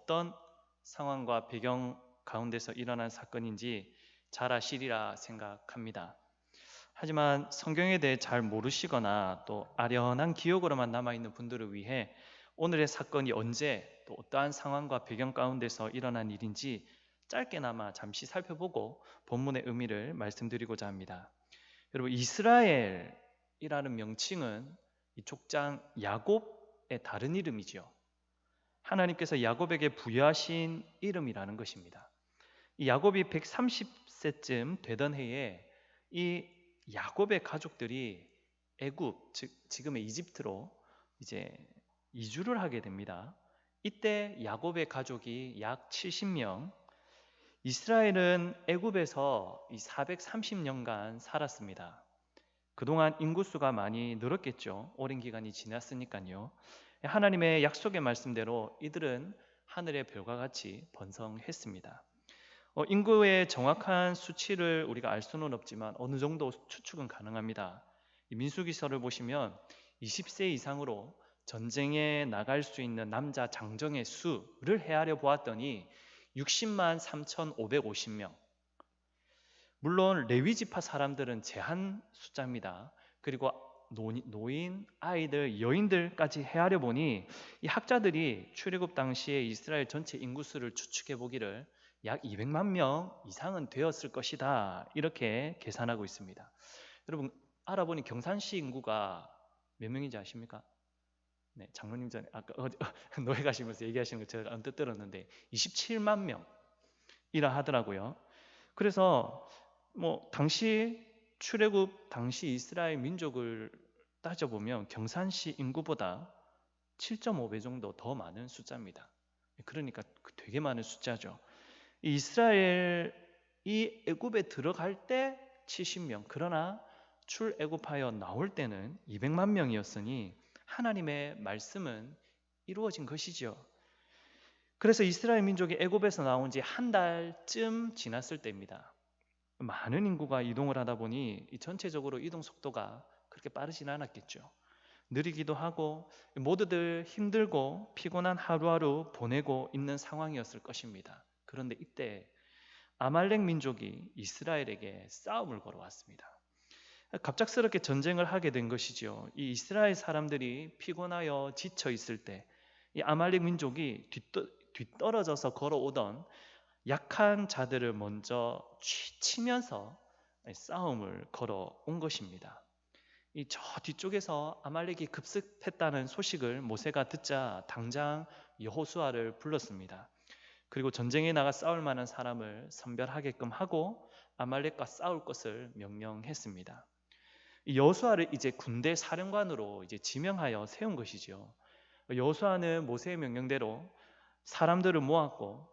어떤 상황과 배경 가운데서 일어난 사건인지 잘 아시리라 생각합니다. 하지만 성경에 대해 잘 모르시거나 또 아련한 기억으로만 남아있는 분들을 위해 오늘의 사건이 언제 또 어떠한 상황과 배경 가운데서 일어난 일인지 짧게나마 잠시 살펴보고 본문의 의미를 말씀드리고자 합니다. 여러분, 이스라엘이라는 명칭은 이 족장 야곱의 다른 이름이죠. 하나님께서 야곱에게 부여하신 이름이라는 것입니다. 이 야곱이 130세쯤 되던 해에 이 야곱의 가족들이 애굽, 즉 지금의 이집트로 이제 이주를 하게 됩니다. 이때 야곱의 가족이 약 70명, 이스라엘은 애굽에서 이 430년간 살았습니다. 그동안 인구수가 많이 늘었겠죠. 오랜 기간이 지났으니까요. 하나님의 약속의 말씀대로 이들은 하늘의 별과 같이 번성했습니다. 인구의 정확한 수치를 우리가 알 수는 없지만 어느 정도 추측은 가능합니다. 민수기서를 보시면 20세 이상으로 전쟁에 나갈 수 있는 남자 장정의 수를 헤아려 보았더니 60만 3,550명. 물론 레위 지파 사람들은 제한 숫자입니다. 그리고 노인, 아이들, 여인들까지 헤아려 보니 이 학자들이 출애굽 당시에 이스라엘 전체 인구수를 추측해 보기를 약 200만 명 이상은 되었을 것이다, 이렇게 계산하고 있습니다. 여러분, 알아보니 경산시 인구가 몇 명인지 아십니까? 네, 장로님 전에 아까 노예 가시면서 얘기하시는 거 제가 언뜻 들었는데 27만 명이라 하더라고요. 그래서 당시 출애굽 당시 이스라엘 민족을 따져보면 경산시 인구보다 7.5배 정도 더 많은 숫자입니다. 그러니까 되게 많은 숫자죠. 이스라엘이 애굽에 들어갈 때 70명, 그러나 출애굽하여 나올 때는 200만 명이었으니 하나님의 말씀은 이루어진 것이죠. 그래서 이스라엘 민족이 애굽에서 나온 지 한 달쯤 지났을 때입니다. 많은 인구가 이동을 하다 보니 전체적으로 이동 속도가 그렇게 빠르진 않았겠죠. 느리기도 하고 모두들 힘들고 피곤한 하루하루 보내고 있는 상황이었을 것입니다. 그런데 이때 아말렉 민족이 이스라엘에게 싸움을 걸어왔습니다. 갑작스럽게 전쟁을 하게 된 것이죠. 이 이스라엘 사람들이 피곤하여 지쳐 있을 때 이 아말렉 민족이 뒤떨어져서 걸어오던 약한 자들을 먼저 치면서 싸움을 걸어온 것입니다. 저 뒤쪽에서 아말렉이 급습했다는 소식을 모세가 듣자 당장 여호수아를 불렀습니다. 그리고 전쟁에 나가 싸울 만한 사람을 선별하게끔 하고 아말렉과 싸울 것을 명령했습니다. 여호수아를 이제 군대 사령관으로 이제 지명하여 세운 것이죠. 여호수아는 모세의 명령대로 사람들을 모았고,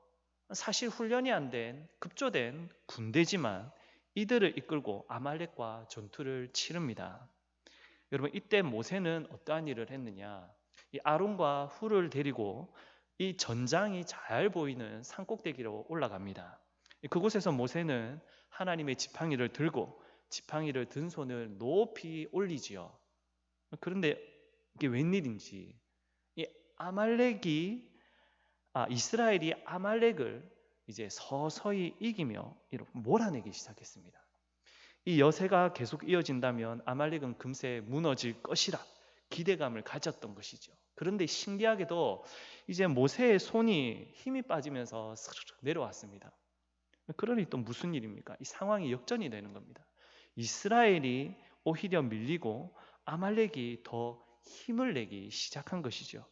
사실 훈련이 안 된 급조된 군대지만 이들을 이끌고 아말렉과 전투를 치릅니다. 여러분, 이때 모세는 어떠한 일을 했느냐? 이 아론과 훌을 데리고 이 전장이 잘 보이는 산꼭대기로 올라갑니다. 그곳에서 모세는 하나님의 지팡이를 들고 지팡이를 든 손을 높이 올리지요. 그런데 이게 웬일인지 이 이스라엘이 아말렉을 이제 서서히 이기며 이렇게 몰아내기 시작했습니다. 이 여세가 계속 이어진다면 아말렉은 금세 무너질 것이라 기대감을 가졌던 것이죠. 그런데 신기하게도 이제 모세의 손이 힘이 빠지면서 스르륵 내려왔습니다. 그러니 또 무슨 일입니까? 이 상황이 역전이 되는 겁니다. 이스라엘이 오히려 밀리고 아말렉이 더 힘을 내기 시작한 것이죠.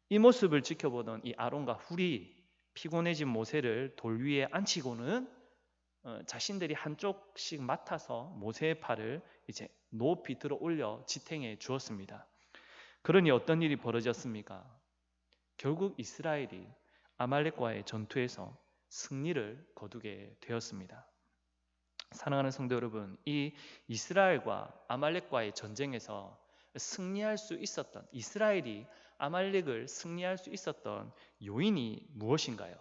이 모습을 지켜보던 이 아론과 훌이 피곤해진 모세를 돌 위에 앉히고는 자신들이 한쪽씩 맡아서 모세의 팔을 이제 높이 들어 올려 지탱해 주었습니다. 그러니 어떤 일이 벌어졌습니까? 결국 이스라엘이 아말렉과의 전투에서 승리를 거두게 되었습니다. 사랑하는 성도 여러분, 이 이스라엘과 아말렉과의 전쟁에서 승리할 수 있었던, 이스라엘이 아말렉을 승리할 수 있었던 요인이 무엇인가요?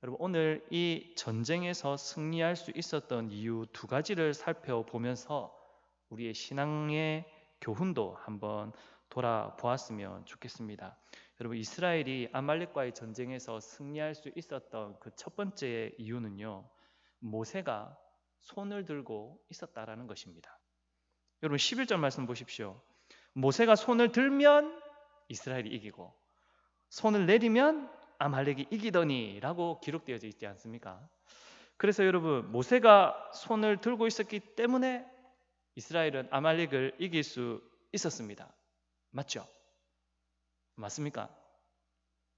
여러분, 오늘 이 전쟁에서 승리할 수 있었던 이유 두 가지를 살펴보면서 우리의 신앙의 교훈도 한번 돌아보았으면 좋겠습니다. 여러분, 이스라엘이 아말렉과의 전쟁에서 승리할 수 있었던 그 첫 번째 이유는요, 모세가 손을 들고 있었다라는 것입니다. 여러분, 11절 말씀 보십시오. 모세가 손을 들면 이스라엘이 이기고 손을 내리면 아말렉이 이기더니 라고 기록되어져 있지 않습니까? 그래서 여러분, 모세가 손을 들고 있었기 때문에 이스라엘은 아말렉을 이길 수 있었습니다. 맞죠? 맞습니까?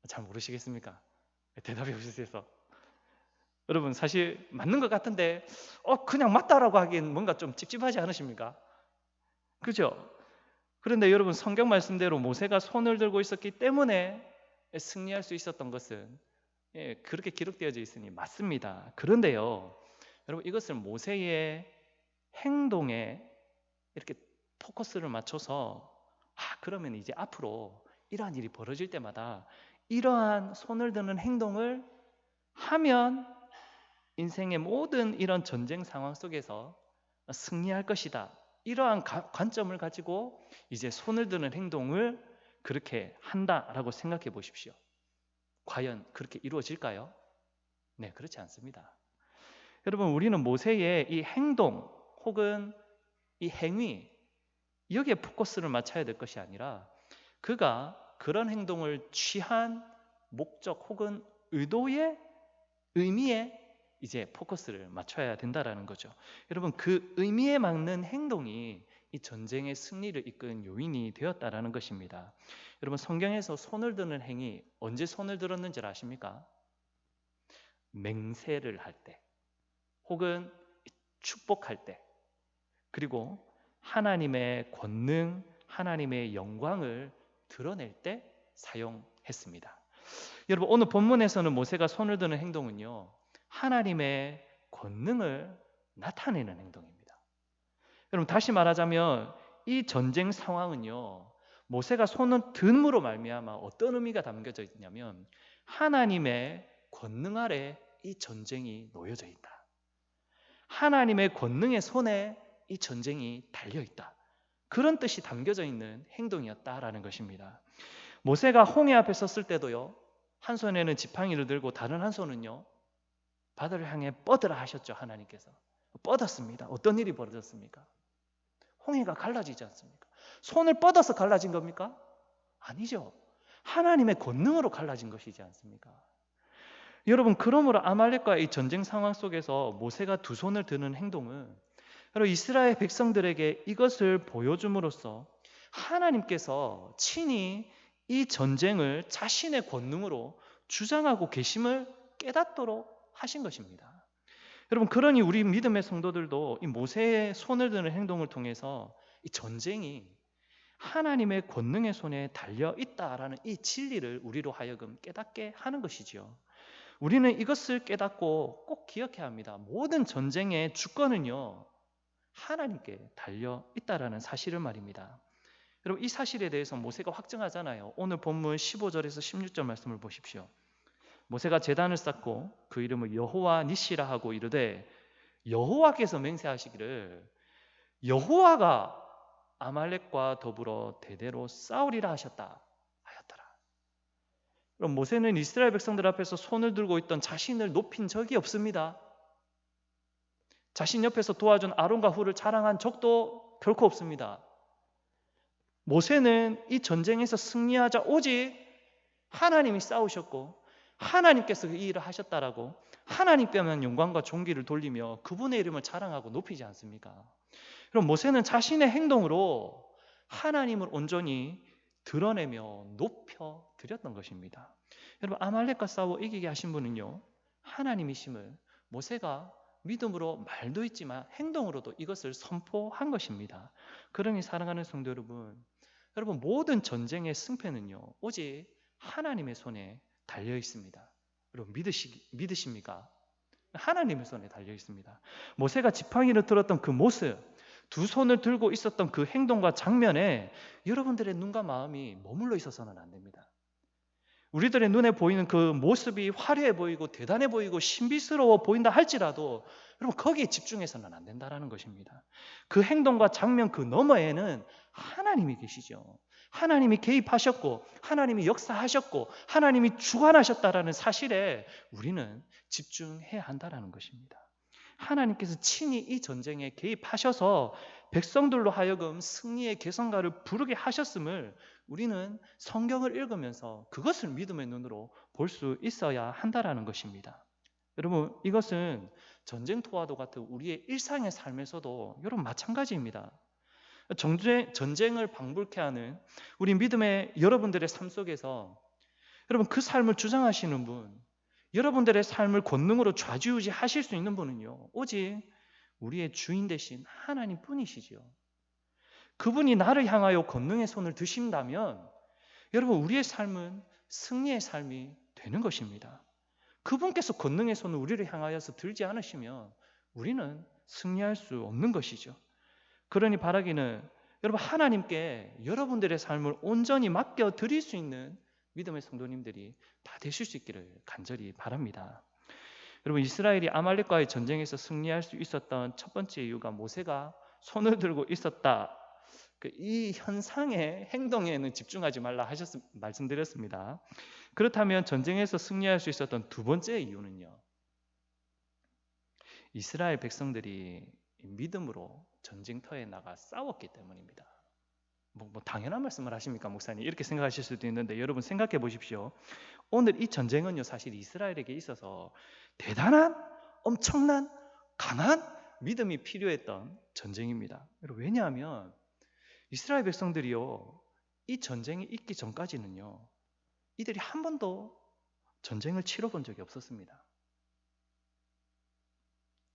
잘 모르시겠습니까? 대답해 주셔서. 여러분, 사실 맞는 것 같은데 그냥 맞다라고 하기엔 뭔가 좀 찝찝하지 않으십니까? 그죠? 그런데 여러분, 성경 말씀대로 모세가 손을 들고 있었기 때문에 승리할 수 있었던 것은 그렇게 기록되어져 있으니 맞습니다. 그런데요, 여러분, 이것을 모세의 행동에 이렇게 포커스를 맞춰서 그러면 이제 앞으로 이러한 일이 벌어질 때마다 이러한 손을 드는 행동을 하면 인생의 모든 이런 전쟁 상황 속에서 승리할 것이다, 이러한 관점을 가지고 이제 손을 드는 행동을 그렇게 한다라고 생각해 보십시오. 과연 그렇게 이루어질까요? 네, 그렇지 않습니다. 여러분, 우리는 모세의 이 행동 혹은 이 행위, 여기에 포커스를 맞춰야 될 것이 아니라 그가 그런 행동을 취한 목적 혹은 의도의 의미에 이제 포커스를 맞춰야 된다라는 거죠. 여러분, 그 의미에 맞는 행동이 이 전쟁의 승리를 이끈 요인이 되었다라는 것입니다. 여러분, 성경에서 손을 드는 행위, 언제 손을 들었는지 아십니까? 맹세를 할 때, 혹은 축복할 때, 그리고 하나님의 권능, 하나님의 영광을 드러낼 때 사용했습니다. 여러분, 오늘 본문에서는 모세가 손을 드는 행동은요, 하나님의 권능을 나타내는 행동입니다. 여러분, 다시 말하자면 이 전쟁 상황은요, 모세가 손을 듦으로 말미암아 어떤 의미가 담겨져 있냐면 하나님의 권능 아래 이 전쟁이 놓여져 있다, 하나님의 권능의 손에 이 전쟁이 달려있다, 그런 뜻이 담겨져 있는 행동이었다라는 것입니다. 모세가 홍해 앞에 섰을 때도요, 한 손에는 지팡이를 들고 다른 한 손은요 바다를 향해 뻗으라 하셨죠. 하나님께서 뻗었습니다. 어떤 일이 벌어졌습니까? 홍해가 갈라지지 않습니까? 손을 뻗어서 갈라진 겁니까? 아니죠. 하나님의 권능으로 갈라진 것이지 않습니까? 여러분, 그러므로 아말렉과 이 전쟁 상황 속에서 모세가 두 손을 드는 행동은 여러분, 이스라엘 백성들에게 이것을 보여줌으로써 하나님께서 친히 이 전쟁을 자신의 권능으로 주장하고 계심을 깨닫도록 하신 것입니다. 여러분, 그러니 우리 믿음의 성도들도 이 모세의 손을 드는 행동을 통해서 이 전쟁이 하나님의 권능의 손에 달려 있다라는 이 진리를 우리로 하여금 깨닫게 하는 것이지요. 우리는 이것을 깨닫고 꼭 기억해야 합니다. 모든 전쟁의 주권은요, 하나님께 달려 있다라는 사실을 말입니다. 여러분, 이 사실에 대해서 모세가 확증하잖아요. 오늘 본문 15절에서 16절 말씀을 보십시오. 모세가 제단을 쌓고 그 이름을 여호와 니시라 하고 이르되 여호와께서 맹세하시기를 여호와가 아말렉과 더불어 대대로 싸우리라 하셨다 하였더라. 그럼 모세는 이스라엘 백성들 앞에서 손을 들고 있던 자신을 높인 적이 없습니다. 자신 옆에서 도와준 아론과 훌을 자랑한 적도 결코 없습니다. 모세는 이 전쟁에서 승리하자 오직 하나님이 싸우셨고 하나님께서 이 일을 하셨다라고 하나님께만 영광과 존귀를 돌리며 그분의 이름을 자랑하고 높이지 않습니까? 그럼 모세는 자신의 행동으로 하나님을 온전히 드러내며 높여 드렸던 것입니다. 여러분, 아말렉과 싸워 이기게 하신 분은요, 하나님이심을 모세가 믿음으로 말도 있지만 행동으로도 이것을 선포한 것입니다. 그러니 사랑하는 성도 여러분, 모든 전쟁의 승패는요 오직 하나님의 손에 달려 있습니다. 여러분, 믿으십니까? 하나님의 손에 달려 있습니다. 모세가 지팡이를 들었던 그 모습, 두 손을 들고 있었던 그 행동과 장면에 여러분들의 눈과 마음이 머물러 있어서는 안 됩니다. 우리들의 눈에 보이는 그 모습이 화려해 보이고 대단해 보이고 신비스러워 보인다 할지라도 여러분, 거기에 집중해서는 안 된다라는 것입니다. 그 행동과 장면 그 너머에는 하나님이 계시죠. 하나님이 개입하셨고 하나님이 역사하셨고 하나님이 주관하셨다라는 사실에 우리는 집중해야 한다라는 것입니다. 하나님께서 친히 이 전쟁에 개입하셔서 백성들로 하여금 승리의 개성가를 부르게 하셨음을 우리는 성경을 읽으면서 그것을 믿음의 눈으로 볼 수 있어야 한다라는 것입니다. 여러분, 이것은 전쟁터와도 같은 우리의 일상의 삶에서도 여러분 마찬가지입니다. 전쟁을 방불케 하는 우리 믿음의 여러분들의 삶 속에서 여러분 그 삶을 주장하시는 분, 여러분들의 삶을 권능으로 좌지우지하실 수 있는 분은요, 오직 우리의 주인 되신 하나님 뿐이시지요. 그분이 나를 향하여 권능의 손을 드신다면 여러분 우리의 삶은 승리의 삶이 되는 것입니다. 그분께서 권능의 손을 우리를 향하여서 들지 않으시면 우리는 승리할 수 없는 것이죠. 그러니 바라기는 여러분 하나님께 여러분들의 삶을 온전히 맡겨 드릴 수 있는 믿음의 성도님들이 다 되실 수 있기를 간절히 바랍니다. 여러분 이스라엘이 아말렉과의 전쟁에서 승리할 수 있었던 첫 번째 이유가 모세가 손을 들고 있었다. 이 현상의 행동에는 집중하지 말라 말씀드렸습니다. 그렇다면 전쟁에서 승리할 수 있었던 두 번째 이유는요, 이스라엘 백성들이 믿음으로 전쟁터에 나가 싸웠기 때문입니다. 뭐 당연한 말씀을 하십니까 목사님? 이렇게 생각하실 수도 있는데 여러분 생각해 보십시오. 오늘 이 전쟁은요 사실 이스라엘에게 있어서 대단한 엄청난 강한 믿음이 필요했던 전쟁입니다. 여러분 왜냐하면 이스라엘 백성들이요 이 전쟁이 있기 전까지는요 이들이 한 번도 전쟁을 치러본 적이 없었습니다.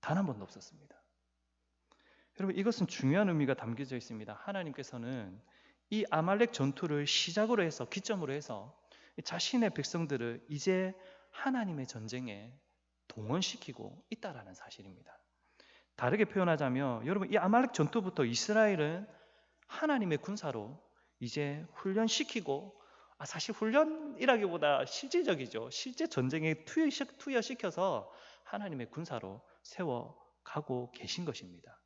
단 한 번도 없었습니다. 여러분 이것은 중요한 의미가 담겨져 있습니다. 하나님께서는 이 아말렉 전투를 시작으로 해서 기점으로 해서 자신의 백성들을 이제 하나님의 전쟁에 동원시키고 있다라는 사실입니다. 다르게 표현하자면 여러분 이 아말렉 전투부터 이스라엘은 하나님의 군사로 이제 훈련시키고 사실 훈련이라기보다 실질적이죠. 실제 전쟁에 투여시켜서 하나님의 군사로 세워가고 계신 것입니다.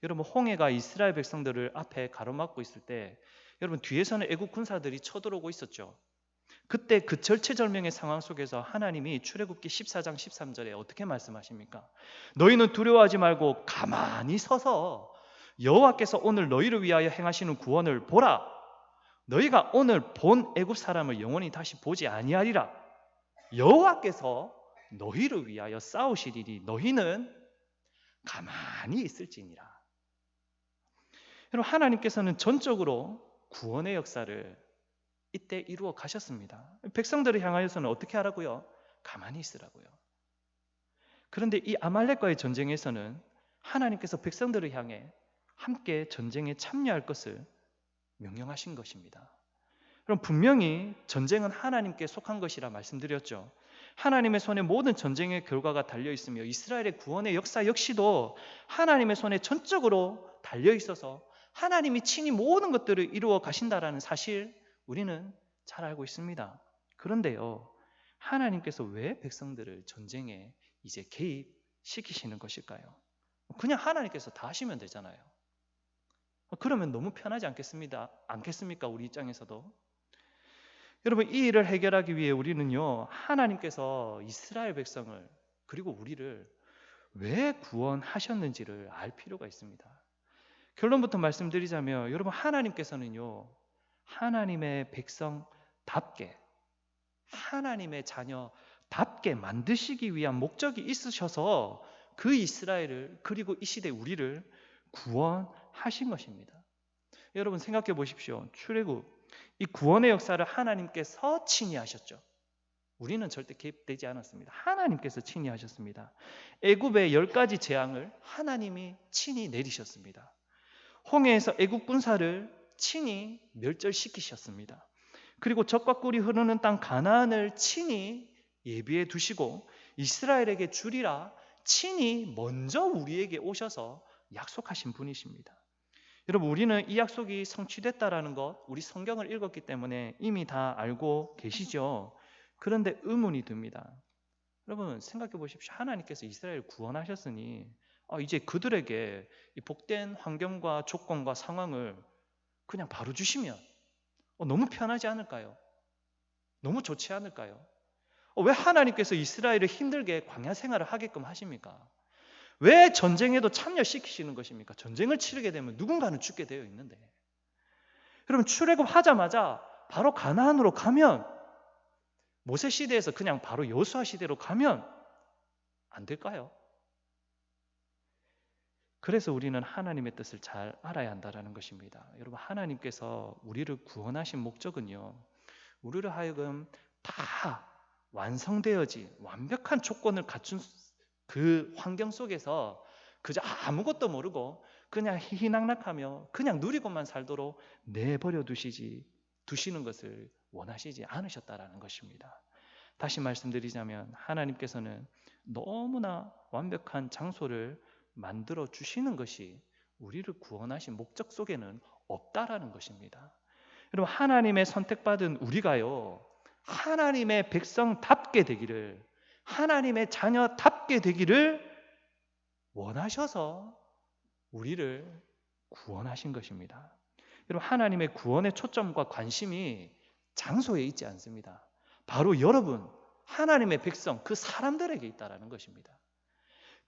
여러분 홍해가 이스라엘 백성들을 앞에 가로막고 있을 때 여러분 뒤에서는 애국 군사들이 쳐들어오고 있었죠. 그때 그 절체절명의 상황 속에서 하나님이 출애굽기 14장 13절에 어떻게 말씀하십니까? 너희는 두려워하지 말고 가만히 서서 여호와께서 오늘 너희를 위하여 행하시는 구원을 보라. 너희가 오늘 본 애굽 사람을 영원히 다시 보지 아니하리라. 여호와께서 너희를 위하여 싸우시리니 너희는 가만히 있을지니라. 여러분 하나님께서는 전적으로 구원의 역사를 이때 이루어 가셨습니다. 백성들을 향하여서는 어떻게 하라고요? 가만히 있으라고요. 그런데 이 아말렉과의 전쟁에서는 하나님께서 백성들을 향해 함께 전쟁에 참여할 것을 명령하신 것입니다. 그럼 분명히 전쟁은 하나님께 속한 것이라 말씀드렸죠. 하나님의 손에 모든 전쟁의 결과가 달려있으며 이스라엘의 구원의 역사 역시도 하나님의 손에 전적으로 달려있어서 하나님이 친히 모든 것들을 이루어 가신다라는 사실 우리는 잘 알고 있습니다. 그런데요, 하나님께서 왜 백성들을 전쟁에 이제 개입시키시는 것일까요? 그냥 하나님께서 다 하시면 되잖아요. 그러면 너무 편하지 않겠습니까? 우리 입장에서도. 여러분 이 일을 해결하기 위해 우리는요 하나님께서 이스라엘 백성을 그리고 우리를 왜 구원하셨는지를 알 필요가 있습니다. 결론부터 말씀드리자면 여러분 하나님께서는요 하나님의 백성답게 하나님의 자녀답게 만드시기 위한 목적이 있으셔서 그 이스라엘을 그리고 이 시대 우리를 구원하신 것입니다. 여러분 생각해 보십시오. 출애굽 이 구원의 역사를 하나님께서 친히 하셨죠. 우리는 절대 개입되지 않았습니다. 하나님께서 친히 하셨습니다. 애굽의 10가지 재앙을 하나님이 친히 내리셨습니다. 홍해에서 애굽 군사를 친히 멸절시키셨습니다. 그리고 적과 꿀이 흐르는 땅 가나안을 친히 예비해 두시고 이스라엘에게 주리라 친히 먼저 우리에게 오셔서 약속하신 분이십니다. 여러분 우리는 이 약속이 성취됐다라는 것 우리 성경을 읽었기 때문에 이미 다 알고 계시죠. 그런데 의문이 듭니다. 여러분 생각해 보십시오. 하나님께서 이스라엘을 구원하셨으니 이제 그들에게 이 복된 환경과 조건과 상황을 그냥 바로 주시면 너무 편하지 않을까요? 너무 좋지 않을까요? 왜 하나님께서 이스라엘을 힘들게 광야 생활을 하게끔 하십니까? 왜 전쟁에도 참여시키시는 것입니까? 전쟁을 치르게 되면 누군가는 죽게 되어 있는데. 여러분, 출애굽하자마자 바로 가나안으로 가면, 모세 시대에서 그냥 바로 여호수아 시대로 가면 안 될까요? 그래서 우리는 하나님의 뜻을 잘 알아야 한다는 것입니다. 여러분, 하나님께서 우리를 구원하신 목적은요, 우리를 하여금 다 완성되어지 완벽한 조건을 갖춘 그 환경 속에서 그저 아무것도 모르고 그냥 희희낙낙하며 그냥 누리고만 살도록 내버려 두시는 것을 원하시지 않으셨다라는 것입니다. 다시 말씀드리자면 하나님께서는 너무나 완벽한 장소를 만들어 주시는 것이 우리를 구원하신 목적 속에는 없다라는 것입니다. 여러분, 하나님의 선택받은 우리가요, 하나님의 백성답게 되기를, 하나님의 자녀답게 되기를 원하셔서 우리를 구원하신 것입니다. 여러분, 하나님의 구원의 초점과 관심이 장소에 있지 않습니다. 바로 여러분, 하나님의 백성, 그 사람들에게 있다라는 것입니다.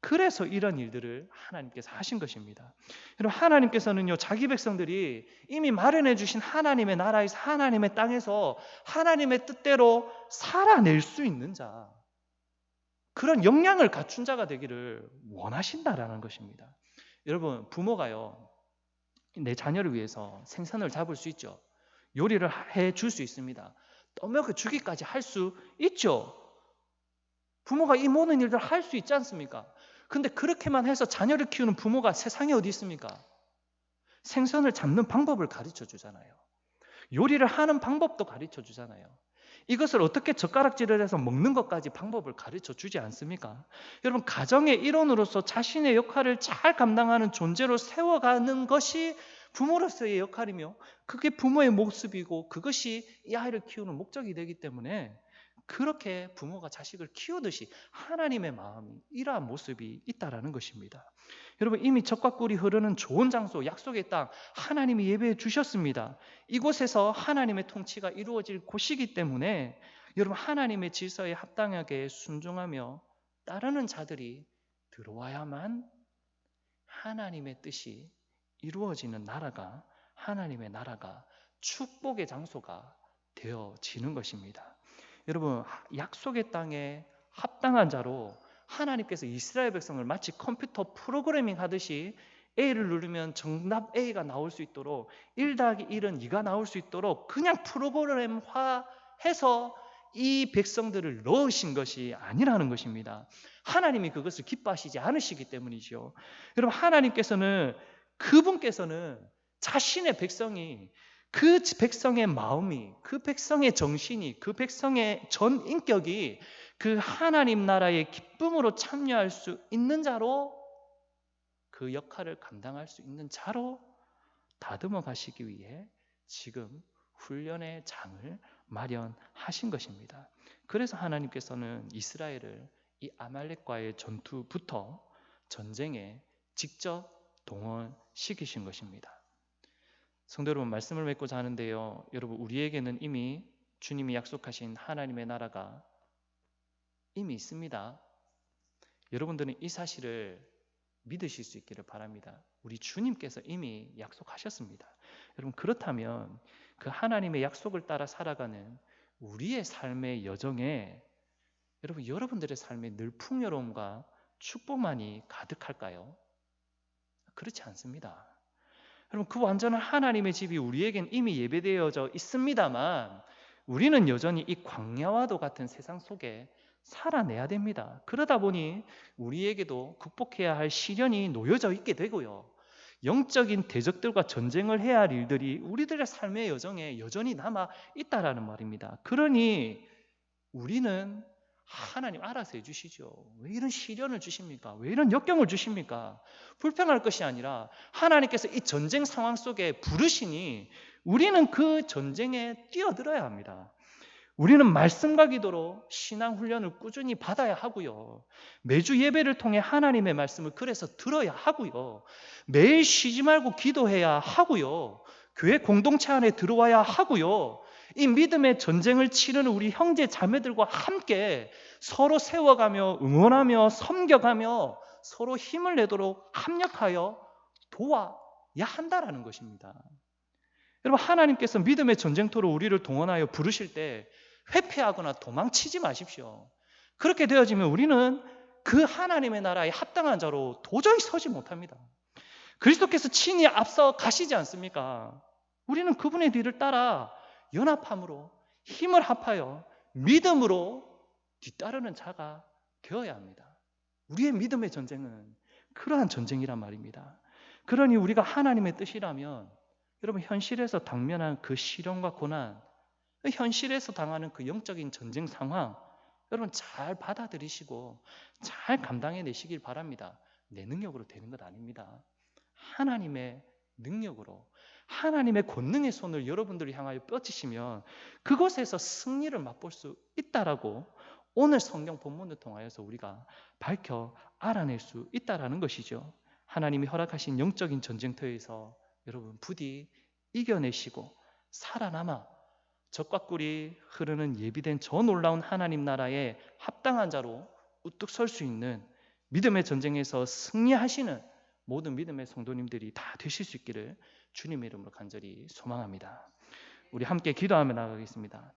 그래서 이런 일들을 하나님께서 하신 것입니다. 여러분, 하나님께서는요, 자기 백성들이 이미 마련해 주신 하나님의 나라에서, 하나님의 땅에서 하나님의 뜻대로 살아낼 수 있는 자, 그런 역량을 갖춘 자가 되기를 원하신다라는 것입니다. 여러분, 부모가요, 내 자녀를 위해서 생선을 잡을 수 있죠. 요리를 해 줄 수 있습니다. 떠먹여 주기까지 할 수 있죠. 부모가 이 모든 일들을 할 수 있지 않습니까? 근데 그렇게만 해서 자녀를 키우는 부모가 세상에 어디 있습니까? 생선을 잡는 방법을 가르쳐 주잖아요. 요리를 하는 방법도 가르쳐 주잖아요. 이것을 어떻게 젓가락질을 해서 먹는 것까지 방법을 가르쳐 주지 않습니까? 여러분, 가정의 일원으로서 자신의 역할을 잘 감당하는 존재로 세워가는 것이 부모로서의 역할이며, 그게 부모의 모습이고 그것이 이 아이를 키우는 목적이 되기 때문에, 그렇게 부모가 자식을 키우듯이 하나님의 마음이 이러한 모습이 있다라는 것입니다. 여러분, 이미 젖과 꿀이 흐르는 좋은 장소, 약속의 땅, 하나님이 예배해 주셨습니다. 이곳에서 하나님의 통치가 이루어질 곳이기 때문에 여러분, 하나님의 질서에 합당하게 순종하며 따르는 자들이 들어와야만 하나님의 뜻이 이루어지는 나라가, 하나님의 나라가 축복의 장소가 되어지는 것입니다. 여러분, 약속의 땅에 합당한 자로 하나님께서 이스라엘 백성을 마치 컴퓨터 프로그래밍 하듯이 A를 누르면 정답 A가 나올 수 있도록, 1+1은 2가 나올 수 있도록 그냥 프로그램화해서 이 백성들을 넣으신 것이 아니라는 것입니다. 하나님이 그것을 기뻐하시지 않으시기 때문이죠. 여러분, 하나님께서는, 그분께서는 자신의 백성이, 그 백성의 마음이, 그 백성의 정신이, 그 백성의 전 인격이 그 하나님 나라의 기쁨으로 참여할 수 있는 자로, 그 역할을 감당할 수 있는 자로 다듬어 가시기 위해 지금 훈련의 장을 마련하신 것입니다. 그래서 하나님께서는 이스라엘을 이 아말렉과의 전투부터 전쟁에 직접 동원시키신 것입니다. 성도 여러분, 말씀을 맺고자 하는데요, 여러분, 우리에게는 이미 주님이 약속하신 하나님의 나라가 이미 있습니다. 여러분들은 이 사실을 믿으실 수 있기를 바랍니다. 우리 주님께서 이미 약속하셨습니다. 여러분, 그렇다면 그 하나님의 약속을 따라 살아가는 우리의 삶의 여정에 여러분, 여러분들의 삶에 늘 풍요로움과 축복만이 가득할까요? 그렇지 않습니다. 여러분, 그 완전한 하나님의 집이 우리에겐 이미 예배되어져 있습니다만 우리는 여전히 이 광야와도 같은 세상 속에 살아내야 됩니다. 그러다 보니 우리에게도 극복해야 할 시련이 놓여져 있게 되고요, 영적인 대적들과 전쟁을 해야 할 일들이 우리들의 삶의 여정에 여전히 남아 있다라는 말입니다. 그러니 우리는 하나님 알아서 해주시죠. 왜 이런 시련을 주십니까? 왜 이런 역경을 주십니까? 불평할 것이 아니라 하나님께서 이 전쟁 상황 속에 부르시니 우리는 그 전쟁에 뛰어들어야 합니다. 우리는 말씀과 기도로 신앙 훈련을 꾸준히 받아야 하고요, 매주 예배를 통해 하나님의 말씀을 그래서 들어야 하고요, 매일 쉬지 말고 기도해야 하고요, 교회 공동체 안에 들어와야 하고요. 이 믿음의 전쟁을 치르는 우리 형제 자매들과 함께 서로 세워가며 응원하며 섬겨가며 서로 힘을 내도록 합력하여 도와야 한다라는 것입니다. 여러분, 하나님께서 믿음의 전쟁터로 우리를 동원하여 부르실 때 회피하거나 도망치지 마십시오. 그렇게 되어지면 우리는 그 하나님의 나라에 합당한 자로 도저히 서지 못합니다. 그리스도께서 친히 앞서 가시지 않습니까? 우리는 그분의 뒤를 따라 연합함으로 힘을 합하여 믿음으로 뒤따르는 자가 되어야 합니다. 우리의 믿음의 전쟁은 그러한 전쟁이란 말입니다. 그러니 우리가 하나님의 뜻이라면 여러분, 현실에서 당면한 그 시련과 고난, 현실에서 당하는 그 영적인 전쟁 상황, 여러분 잘 받아들이시고 잘 감당해내시길 바랍니다. 내 능력으로 되는 것 아닙니다. 하나님의 능력으로, 하나님의 권능의 손을 여러분들을 향하여 뻗치시면 그곳에서 승리를 맛볼 수 있다라고 오늘 성경 본문을 통하여서 우리가 밝혀 알아낼 수 있다라는 것이죠. 하나님이 허락하신 영적인 전쟁터에서 여러분 부디 이겨내시고 살아남아 적과 꿀이 흐르는 예비된 저 놀라운 하나님 나라에 합당한 자로 우뚝 설 수 있는 믿음의 전쟁에서 승리하시는 모든 믿음의 성도님들이 다 되실 수 있기를 주님의 이름으로 간절히 소망합니다. 우리 함께 기도하며 나가겠습니다.